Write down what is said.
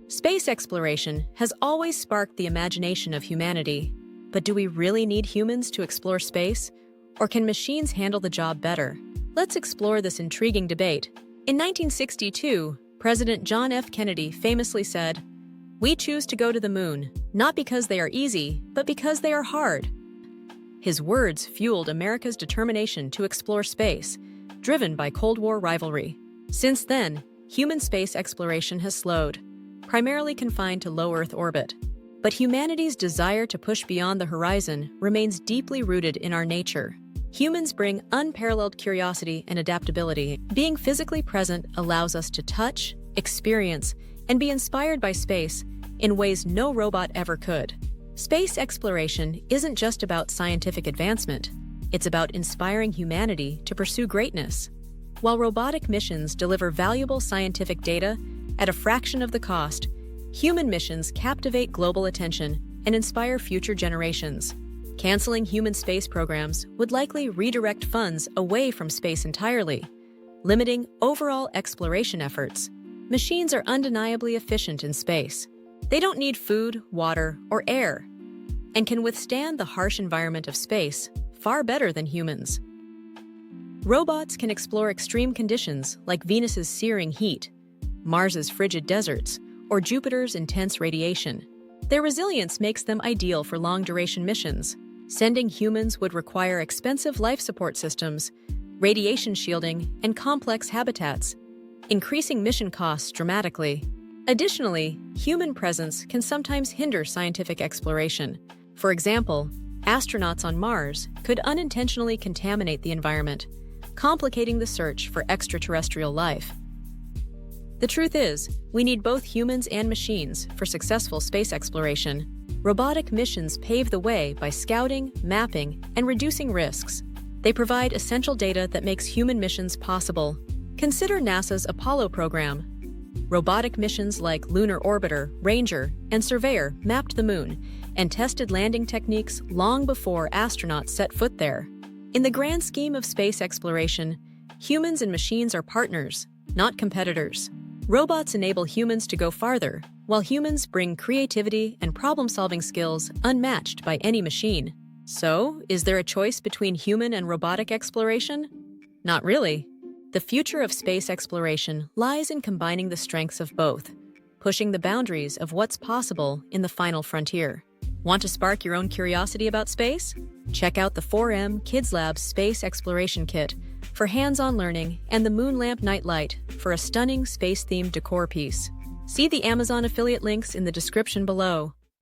Space exploration has always sparked the imagination of humanity. But do we really need humans to explore space? Or can machines handle the job better? Let's explore this intriguing debate. In 1962, President John F. Kennedy famously said, "We choose to go to the moon, not because they are easy, but because they are hard." His words fueled America's determination to explore space, driven by Cold War rivalry. Since then, human space exploration has slowed, primarily confined to low Earth orbit. But humanity's desire to push beyond the horizon remains deeply rooted in our nature. Humans bring unparalleled curiosity and adaptability. Being physically present allows us to touch, experience, and be inspired by space in ways no robot ever could. Space exploration isn't just about scientific advancement. It's about inspiring humanity to pursue greatness. While robotic missions deliver valuable scientific data at a fraction of the cost, human missions captivate global attention and inspire future generations. Canceling human space programs would likely redirect funds away from space entirely, limiting overall exploration efforts. Machines are undeniably efficient in space. They don't need food, water, or air, and can withstand the harsh environment of space far better than humans. Robots can explore extreme conditions like Venus's searing heat, Mars's frigid deserts, or Jupiter's intense radiation. Their resilience makes them ideal for long-duration missions. Sending humans would require expensive life support systems, radiation shielding, and complex habitats, increasing mission costs dramatically. Additionally, human presence can sometimes hinder scientific exploration. For example, astronauts on Mars could unintentionally contaminate the environment, complicating the search for extraterrestrial life. The truth is, we need both humans and machines for successful space exploration. Robotic missions pave the way by scouting, mapping, and reducing risks. They provide essential data that makes human missions possible. Consider NASA's Apollo program. Robotic missions like Lunar Orbiter, Ranger, and Surveyor mapped the moon and tested landing techniques long before astronauts set foot there. In the grand scheme of space exploration, humans and machines are partners, not competitors. Robots enable humans to go farther, while humans bring creativity and problem-solving skills unmatched by any machine. So, is there a choice between human and robotic exploration? Not really. The future of space exploration lies in combining the strengths of both, pushing the boundaries of what's possible in the final frontier. Want to spark your own curiosity about space? Check out the 4M Kids Lab Space Exploration Kit for hands-on learning and the Moon Lamp Nightlight for a stunning space-themed decor piece. See the Amazon affiliate links in the description below.